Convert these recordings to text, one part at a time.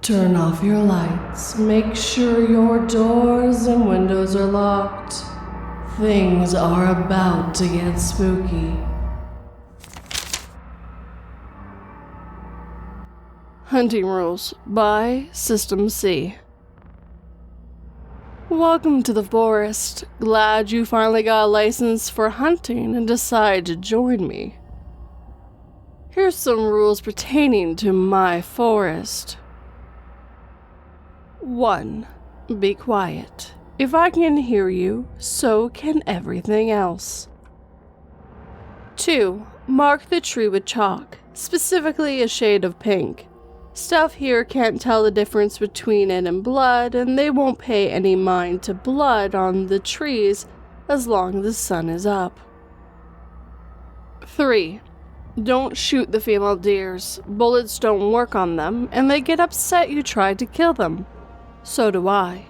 Turn off your lights. Make sure your doors and windows are locked. Things are about to get spooky. Hunting Rules by System C. Welcome to the forest. Glad you finally got a license for hunting and decided to join me. Here's some rules pertaining to my forest. 1. Be quiet. If I can hear you, so can everything else. 2. Mark the tree with chalk, specifically a shade of pink. Stuff here can't tell the difference between it and blood, and they won't pay any mind to blood on the trees as long as the sun is up. 3. Don't shoot the female deers. Bullets don't work on them, and they get upset you tried to kill them. So do I.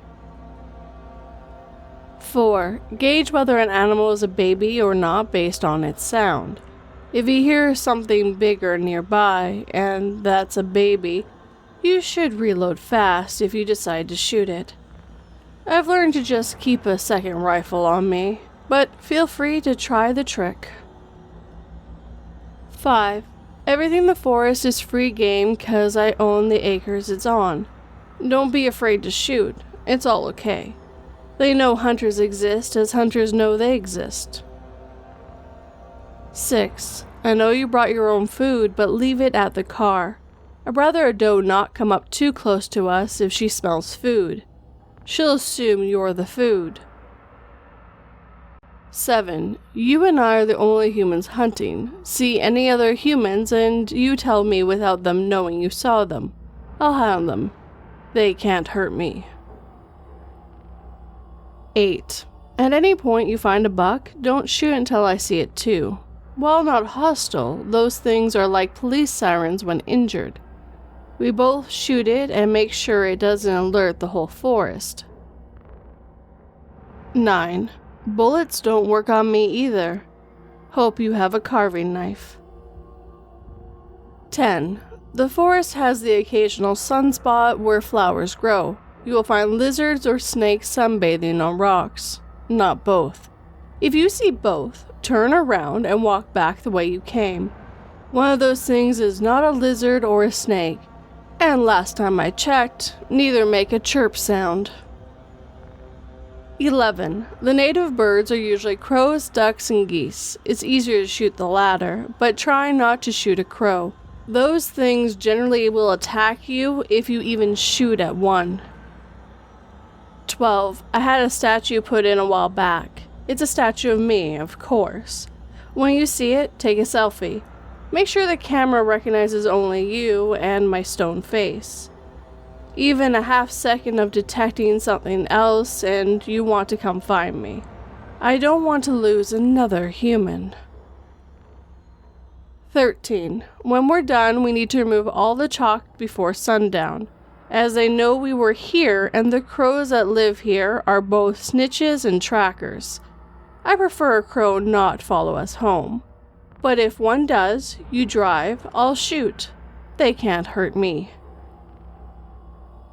4. Gauge whether an animal is a baby or not based on its sound. If you hear something bigger nearby, and that's a baby, you should reload fast if you decide to shoot it. I've learned to just keep a second rifle on me, but feel free to try the trick. 5. Everything in the forest is free game because I own the acres it's on. Don't be afraid to shoot, it's all okay. They know hunters exist as hunters know they exist. 6. I know you brought your own food, but leave it at the car. I'd rather a doe not come up too close to us if she smells food. She'll assume you're the food. 7. You and I are the only humans hunting. See any other humans and you tell me without them knowing you saw them. I'll hound them. They can't hurt me. 8. At any point you find a buck, don't shoot until I see it too. While not hostile, those things are like police sirens when injured. We both shoot it and make sure it doesn't alert the whole forest. 9. Bullets don't work on me either. Hope you have a carving knife. 10. The forest has the occasional sunspot where flowers grow. You will find lizards or snakes sunbathing on rocks. Not both. If you see both, turn around and walk back the way you came. One of those things is not a lizard or a snake. And last time I checked, neither make a chirp sound. 11. The native birds are usually crows, ducks, and geese. It's easier to shoot the latter, but try not to shoot a crow. Those things generally will attack you if you even shoot at one. 12. I had a statue put in a while back. It's a statue of me, of course. When you see it, take a selfie. Make sure the camera recognizes only you and my stone face. Even a half second of detecting something else and you want to come find me. I don't want to lose another human. 13. When we're done, we need to remove all the chalk before sundown, as they know we were here and the crows that live here are both snitches and trackers. I prefer a crow not follow us home. But if one does, you drive, I'll shoot. They can't hurt me.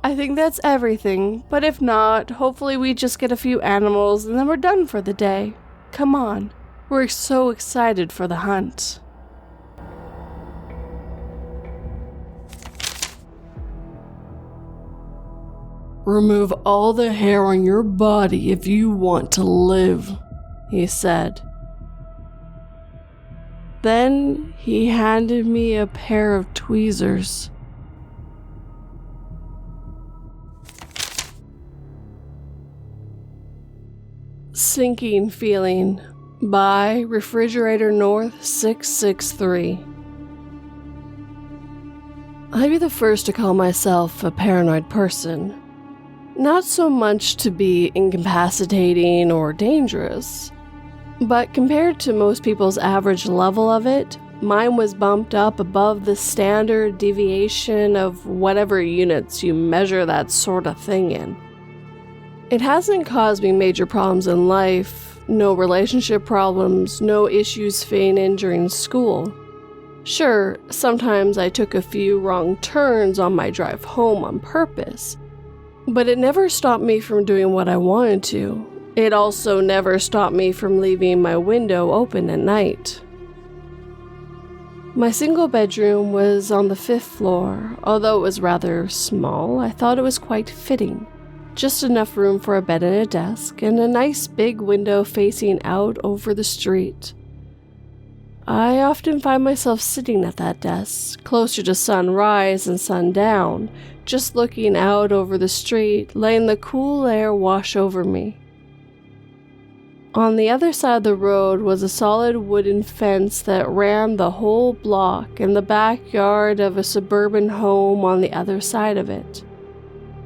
I think that's everything, but if not, hopefully we just get a few animals and then we're done for the day. Come on, we're so excited for the hunt. Remove all the hair on your body if you want to live, he said. Then he handed me a pair of tweezers. Sinking Feeling by Refrigerator North 663. I'd be the first to call myself a paranoid person. Not so much to be incapacitating or dangerous, but compared to most people's average level of it, mine was bumped up above the standard deviation of whatever units you measure that sort of thing in. It hasn't caused me major problems in life, no relationship problems, no issues fitting in during school. Sure, sometimes I took a few wrong turns on my drive home on purpose, but it never stopped me from doing what I wanted to. It also never stopped me from leaving my window open at night. My single bedroom was on the 5th floor. Although it was rather small, I thought it was quite fitting. Just enough room for a bed and a desk, and a nice big window facing out over the street. I often find myself sitting at that desk, closer to sunrise and sundown, just looking out over the street, letting the cool air wash over me. On the other side of the road was a solid wooden fence that ran the whole block and the backyard of a suburban home on the other side of it.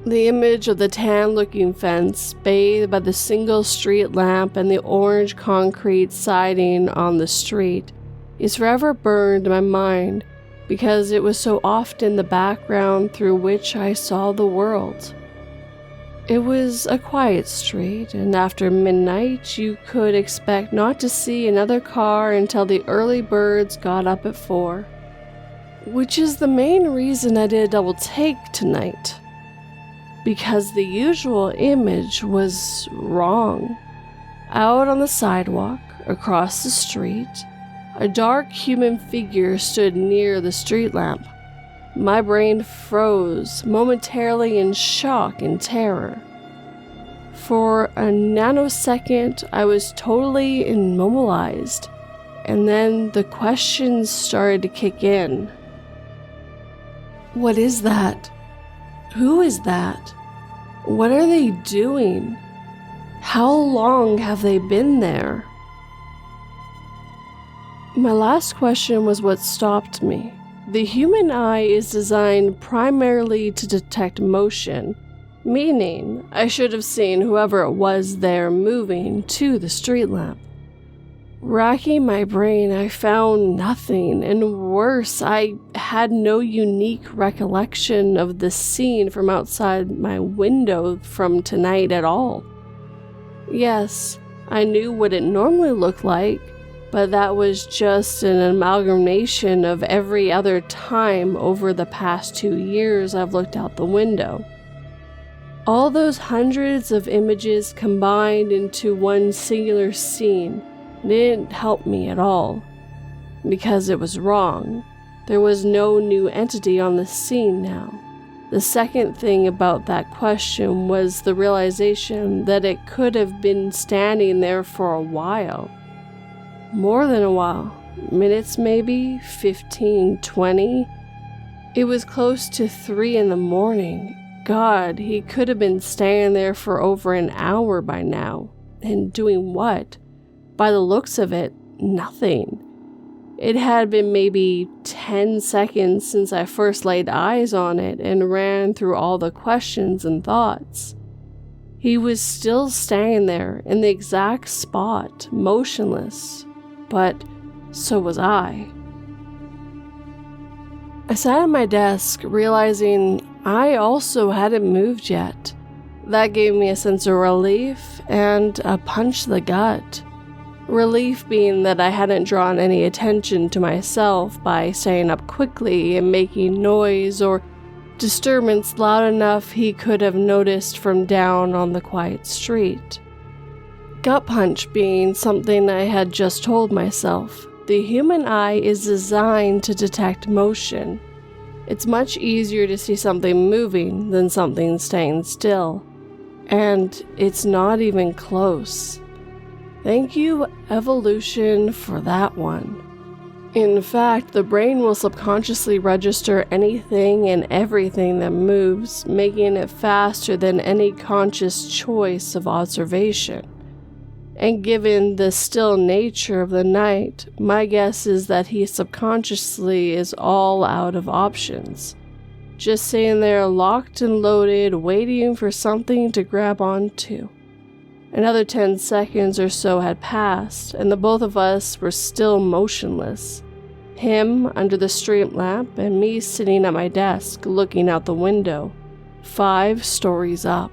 The image of the tan-looking fence, bathed by the single street lamp and the orange concrete siding on the street, is forever burned in my mind because it was so often the background through which I saw the world. It was a quiet street, and after midnight you could expect not to see another car until the early birds got up at 4. Which is the main reason I did a double take tonight. Because the usual image was wrong. Out on the sidewalk, across the street, a dark human figure stood near the street lamp. My brain froze, momentarily in shock and terror. For a nanosecond, I was totally immobilized, and then the questions started to kick in. What is that? Who is that? What are they doing? How long have they been there? My last question was what stopped me. The human eye is designed primarily to detect motion, meaning I should have seen whoever it was there moving to the street lamp. Racking my brain, I found nothing, and worse, I had no unique recollection of the scene from outside my window from tonight at all. Yes, I knew what it normally looked like, but that was just an amalgamation of every other time over the past 2 years I've looked out the window. All those hundreds of images combined into one singular scene didn't help me at all, because it was wrong. There was no new entity on the scene now. The second thing about that question was the realization that it could have been standing there for a while. More than a while. Minutes maybe, 15, 20. It was close to 3 in the morning. God, he could have been standing there for over an hour by now. And doing what? By the looks of it, nothing. It had been maybe 10 seconds since I first laid eyes on it and ran through all the questions and thoughts. He was still standing there in the exact spot, motionless, but so was I. I sat at my desk, realizing I also hadn't moved yet. That gave me a sense of relief and a punch to the gut. Relief being that I hadn't drawn any attention to myself by staying up quickly and making noise or disturbance loud enough he could have noticed from down on the quiet street. Gut punch being something I had just told myself. The human eye is designed to detect motion. It's much easier to see something moving than something staying still. And it's not even close. Thank you, evolution, for that one. In fact, the brain will subconsciously register anything and everything that moves, making it faster than any conscious choice of observation. And given the still nature of the night, my guess is that he subconsciously is all out of options. Just sitting there locked and loaded, waiting for something to grab onto. Another 10 seconds or so had passed, and the both of us were still motionless. Him under the street lamp, and me sitting at my desk looking out the window, 5 stories up.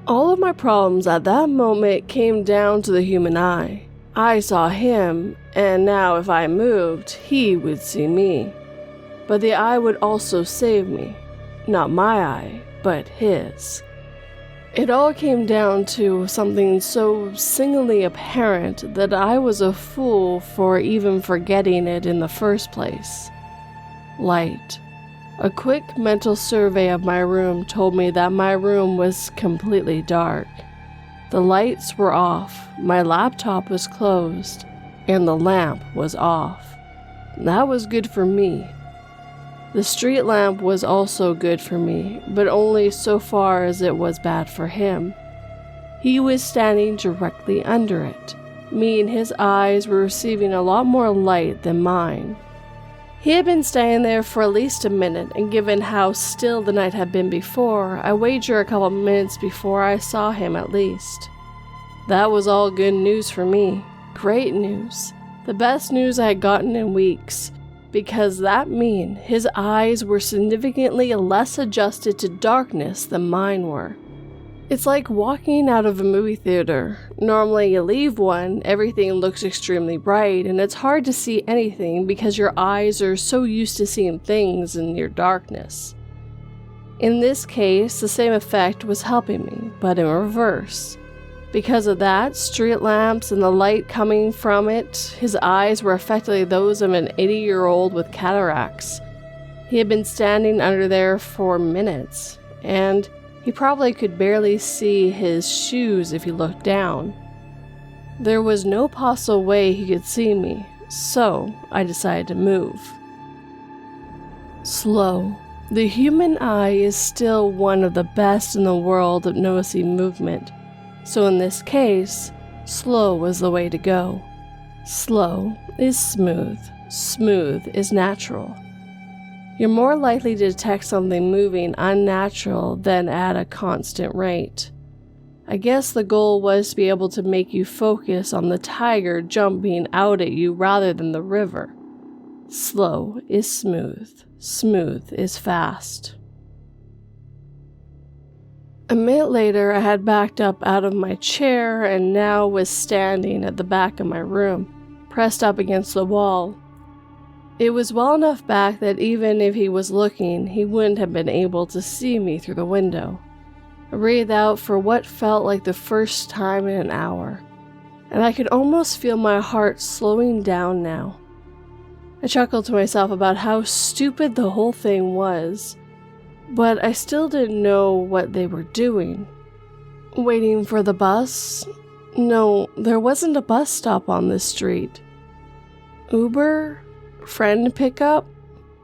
All of my problems at that moment came down to the human eye. I saw him, and now if I moved, he would see me. But the eye would also save me. Not my eye, but his. It all came down to something so singularly apparent that I was a fool for even forgetting it in the first place. Light. A quick mental survey of my room told me that my room was completely dark. The lights were off, my laptop was closed, and the lamp was off. That was good for me. The street lamp was also good for me, but only so far as it was bad for him. He was standing directly under it, meaning his eyes were receiving a lot more light than mine. He had been standing there for at least a minute, and given how still the night had been before, I wager a couple minutes before I saw him at least. That was all good news for me. Great news. The best news I had gotten in weeks. Because that meant his eyes were significantly less adjusted to darkness than mine were. It's like walking out of a movie theater. Normally you leave one, everything looks extremely bright, and it's hard to see anything because your eyes are so used to seeing things in your darkness. In this case, the same effect was helping me, but in reverse. Because of that, street lamps and the light coming from it, his eyes were effectively those of an 80-year-old with cataracts. He had been standing under there for minutes, and he probably could barely see his shoes if he looked down. There was no possible way he could see me, so I decided to move. Slow. The human eye is still one of the best in the world at noticing movement. So in this case, slow was the way to go. Slow is smooth. Smooth is natural. You're more likely to detect something moving unnatural than at a constant rate. I guess the goal was to be able to make you focus on the tiger jumping out at you rather than the river. Slow is smooth. Smooth is fast. A minute later, I had backed up out of my chair and now was standing at the back of my room, pressed up against the wall. It was well enough back that even if he was looking, he wouldn't have been able to see me through the window. I breathed out for what felt like the first time in an hour, and I could almost feel my heart slowing down now. I chuckled to myself about how stupid the whole thing was. But I still didn't know what they were doing. Waiting for the bus? No, there wasn't a bus stop on this street. Uber? Friend pickup?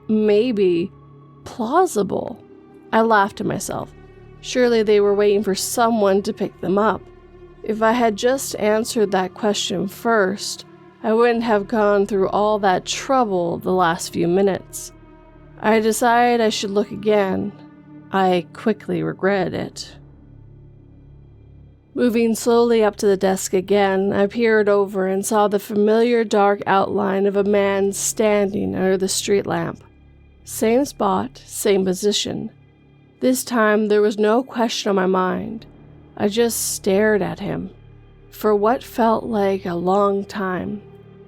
Maybe. Plausible. I laughed to myself. Surely they were waiting for someone to pick them up. If I had just answered that question first, I wouldn't have gone through all that trouble the last few minutes. I decided I should look again. I quickly regretted it. Moving slowly up to the desk again, I peered over and saw the familiar dark outline of a man standing under the street lamp. Same spot, same position. This time there was no question on my mind. I just stared at him for what felt like a long time.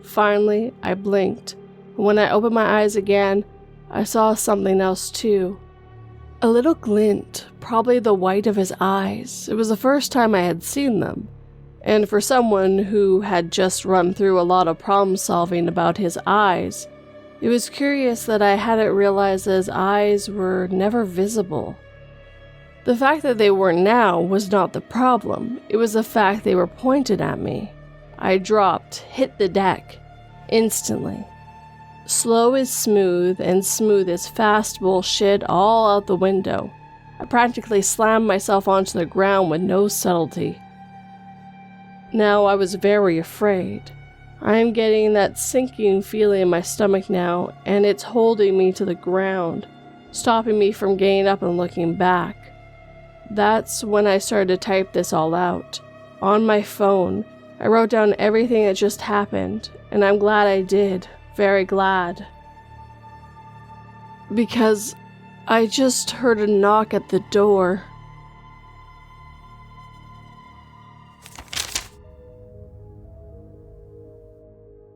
Finally, I blinked. When I opened my eyes again, I saw something else too. A little glint, probably the white of his eyes. It was the first time I had seen them. And for someone who had just run through a lot of problem solving about his eyes, it was curious that I hadn't realized that his eyes were never visible. The fact that they were now was not the problem. It was the fact they were pointed at me. I dropped, hit the deck, instantly. Slow is smooth, and smooth is fast bullshit all out the window. I practically slammed myself onto the ground with no subtlety. Now I was very afraid. I am getting that sinking feeling in my stomach now, and it's holding me to the ground, stopping me from getting up and looking back. That's when I started to type this all out. On my phone, I wrote down everything that just happened, and I'm glad I did. Very glad. Because I just heard a knock at the door.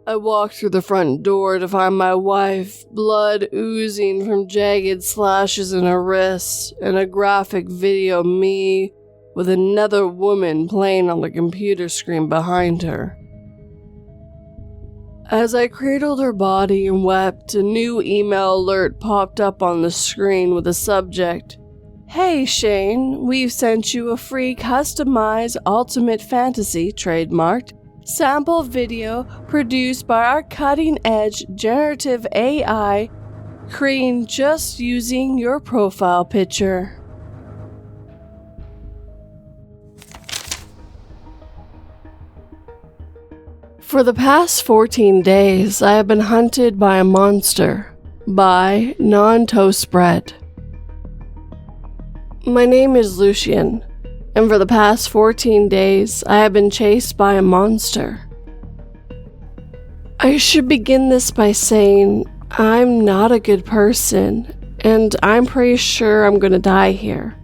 I walked through the front door to find my wife, blood oozing from jagged slashes in her wrists, and a graphic video of me with another woman playing on the computer screen behind her. As I cradled her body and wept, a new email alert popped up on the screen with the subject, "Hey Shane, we've sent you a free customized Ultimate Fantasy trademarked sample video produced by our cutting-edge generative AI, creating just using your profile picture." For the past 14 days, I have been hunted by a monster, by NonToastedBread. My name is Lucian, and for the past 14 days, I have been chased by a monster. I should begin this by saying I'm not a good person, and I'm pretty sure I'm gonna die here.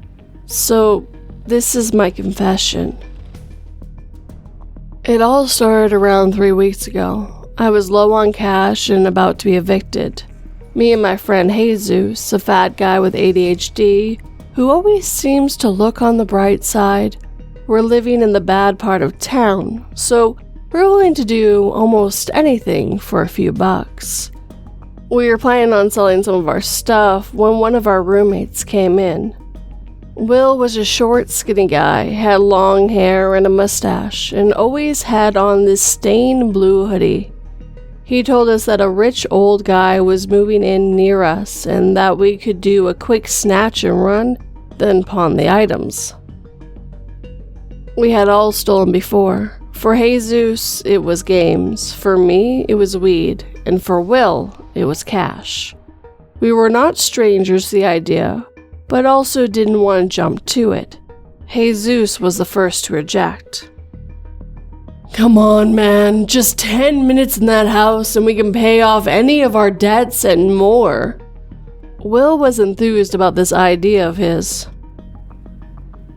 So, this is my confession. It all started around 3 weeks ago. I was low on cash and about to be evicted. Me and my friend Jesus, a fat guy with ADHD, who always seems to look on the bright side, were living in the bad part of town, so we're willing to do almost anything for a few bucks. We were planning on selling some of our stuff when one of our roommates came in. Will was a short, skinny guy, had long hair and a mustache, and always had on this stained blue hoodie. He told us that a rich old guy was moving in near us and that we could do a quick snatch and run, then pawn the items. We had all stolen before. For Jesus, it was games. For me, it was weed. And for Will, it was cash. We were not strangers to the idea, but also didn't want to jump to it. Jesus was the first to reject. "Come on, man, just 10 minutes in that house and we can pay off any of our debts and more." Will was enthused about this idea of his.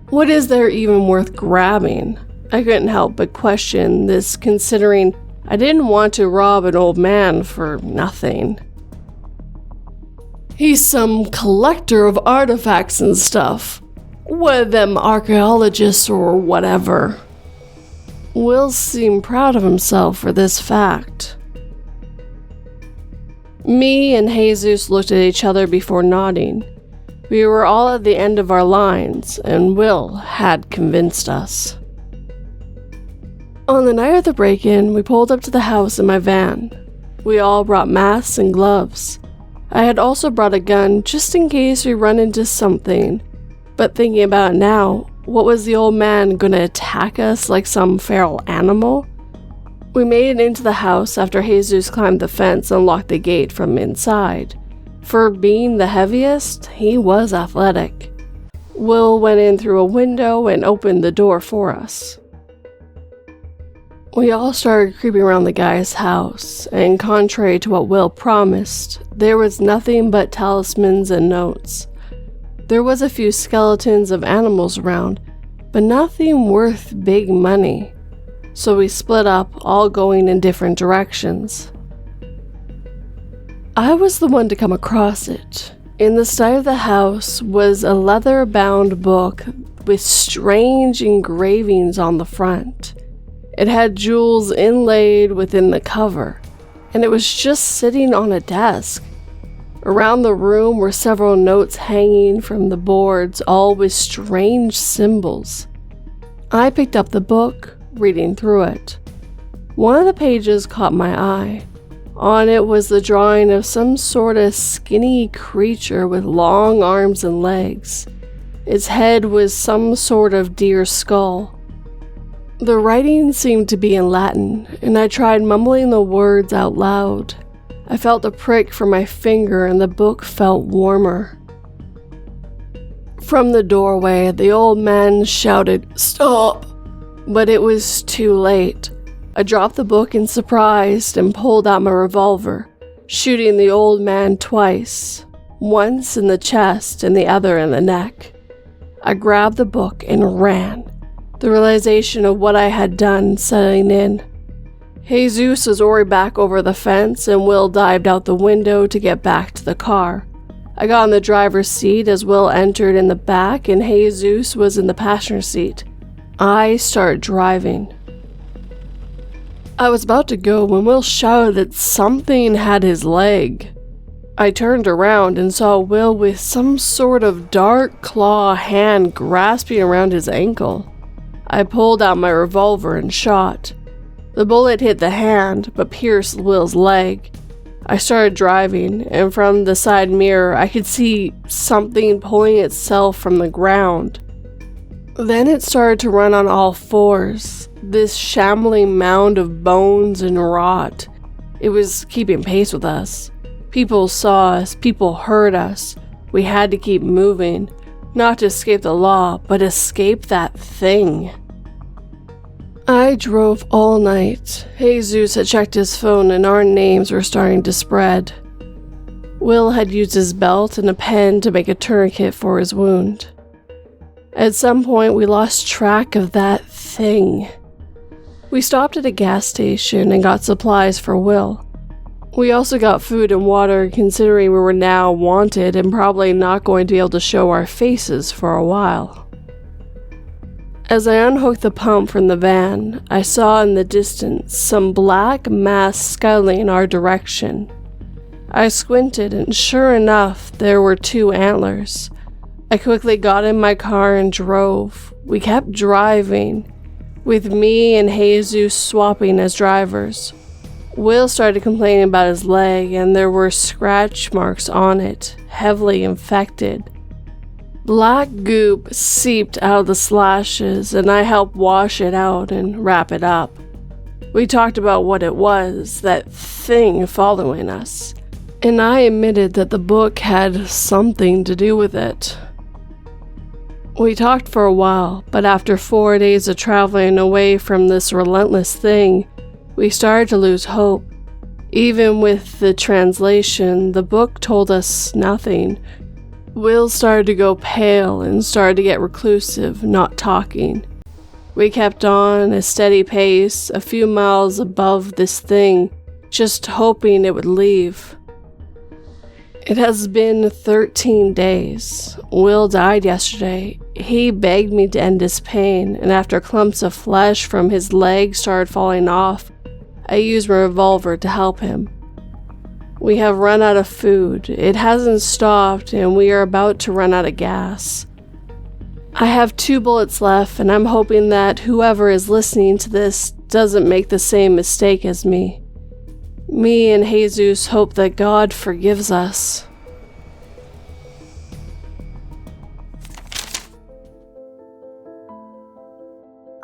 What is there even worth grabbing? I couldn't help but question this, considering I didn't want to rob an old man for nothing. "He's some collector of artifacts and stuff. One of them archaeologists or whatever." Will seemed proud of himself for this fact. Me and Jesus looked at each other before nodding. We were all at the end of our lines, and Will had convinced us. On the night of the break-in, we pulled up to the house in my van. We all brought masks and gloves. I had also brought a gun just in case we run into something, but thinking about it now, what was the old man gonna attack us like some feral animal? We made it into the house after Jesus climbed the fence and locked the gate from inside. For being the heaviest, he was athletic. Will went in through a window and opened the door for us. We all started creeping around the guy's house, and contrary to what Will promised, there was nothing but talismans and notes. There was a few skeletons of animals around, but nothing worth big money. So we split up, all going in different directions. I was the one to come across it. In the side of the house was a leather-bound book with strange engravings on the front. It had jewels inlaid within the cover, and it was just sitting on a desk. Around the room were several notes hanging from the boards, all with strange symbols. I picked up the book, reading through it. One of the pages caught my eye. On it was the drawing of some sort of skinny creature with long arms and legs. Its head was some sort of deer skull. The writing seemed to be in Latin, and I tried mumbling the words out loud. I felt a prick from my finger and the book felt warmer. From the doorway, the old man shouted, "Stop!" But it was too late. I dropped the book in surprise and pulled out my revolver, shooting the old man twice, once in the chest and the other in the neck. I grabbed the book and ran, the realization of what I had done setting in. Jesus was already back over the fence, and Will dived out the window to get back to the car. I got in the driver's seat as Will entered in the back, and Jesus was in the passenger seat. I started driving. I was about to go when Will shouted that something had his leg. I turned around and saw Will with some sort of dark claw hand grasping around his ankle. I pulled out my revolver and shot. The bullet hit the hand, but pierced Will's leg. I started driving, and from the side mirror I could see something pulling itself from the ground. Then it started to run on all fours, this shambling mound of bones and rot. It was keeping pace with us. People saw us, people heard us. We had to keep moving, not to escape the law, but escape that thing. I drove all night. Jesus had checked his phone and our names were starting to spread. Will had used his belt and a pen to make a tourniquet for his wound. At some point, we lost track of that thing. We stopped at a gas station and got supplies for Will. We also got food and water, considering we were now wanted and probably not going to be able to show our faces for a while. As I unhooked the pump from the van, I saw in the distance some black mass scuttling in our direction. I squinted, and sure enough, there were 2 antlers. I quickly got in my car and drove. We kept driving, with me and Jesus swapping as drivers. Will started complaining about his leg, and there were scratch marks on it, heavily infected. Black goop seeped out of the slashes, and I helped wash it out and wrap it up. We talked about what it was, that thing following us, and I admitted that the book had something to do with it. We talked for a while, but after 4 days of traveling away from this relentless thing, we started to lose hope. Even with the translation, the book told us nothing. Will started to go pale and started to get reclusive, not talking. We kept on a steady pace, a few miles above this thing, just hoping it would leave. It has been 13 days. Will died yesterday. He begged me to end his pain, and after clumps of flesh from his leg started falling off, I used my revolver to help him. We have run out of food. It hasn't stopped, and we are about to run out of gas. I have 2 bullets left, and I'm hoping that whoever is listening to this doesn't make the same mistake as me. Me and Jesus hope that God forgives us.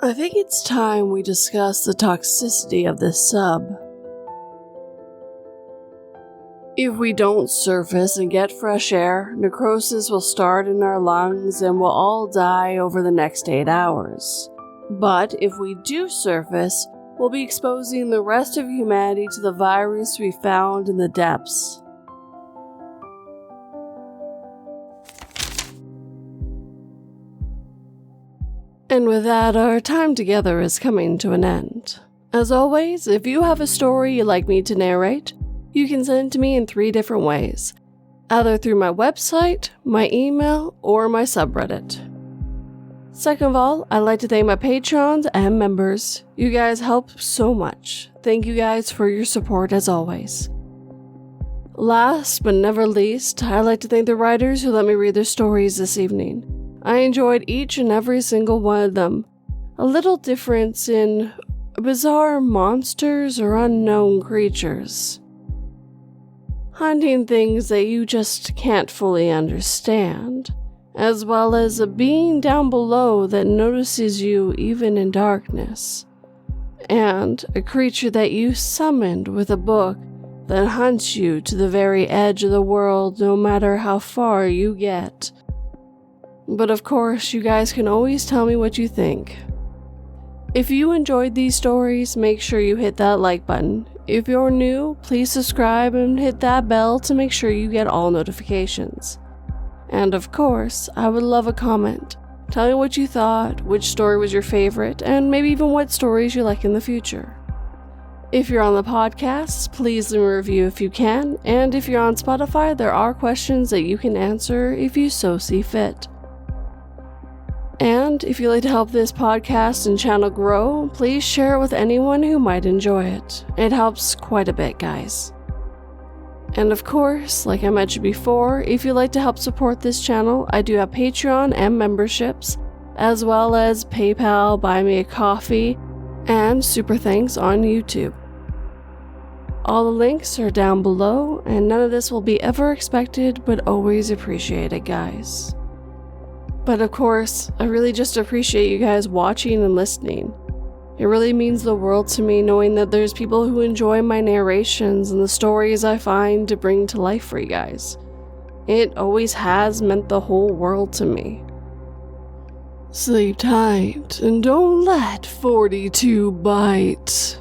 I think it's time we discuss the toxicity of this sub. If we don't surface and get fresh air, necrosis will start in our lungs and we'll all die over the next 8 hours. But if we do surface, we'll be exposing the rest of humanity to the virus we found in the depths. And with that, our time together is coming to an end. As always, if you have a story you'd like me to narrate, you can send it to me in 3 different ways, either through my website, my email, or my subreddit. Second of all, I'd like to thank my patrons and members. You guys help so much. Thank you guys for your support as always. Last but never least, I'd like to thank the writers who let me read their stories this evening. I enjoyed each and every single one of them. A little difference in bizarre monsters or unknown creatures. Hunting things that you just can't fully understand, as well as a being down below that notices you even in darkness, and a creature that you summoned with a book that hunts you to the very edge of the world no matter how far you get. But of course, you guys can always tell me what you think. If you enjoyed these stories, make sure you hit that like button. If you're new, please subscribe and hit that bell to make sure you get all notifications. And of course, I would love a comment. Tell me what you thought, which story was your favorite, and maybe even what stories you like in the future. If you're on the podcast, please leave a review if you can, and if you're on Spotify, there are questions that you can answer if you so see fit. And if you'd like to help this podcast and channel grow, please share it with anyone who might enjoy it. It helps quite a bit, guys. And of course, like I mentioned before, if you'd like to help support this channel, I do have Patreon and memberships, as well as PayPal, Buy Me a Coffee, and Super Thanks on YouTube. All the links are down below, and none of this will be ever expected, but always appreciated, guys. But of course, I really just appreciate you guys watching and listening. It really means the world to me knowing that there's people who enjoy my narrations and the stories I find to bring to life for you guys. It always has meant the whole world to me. Sleep tight and don't let 42 bite.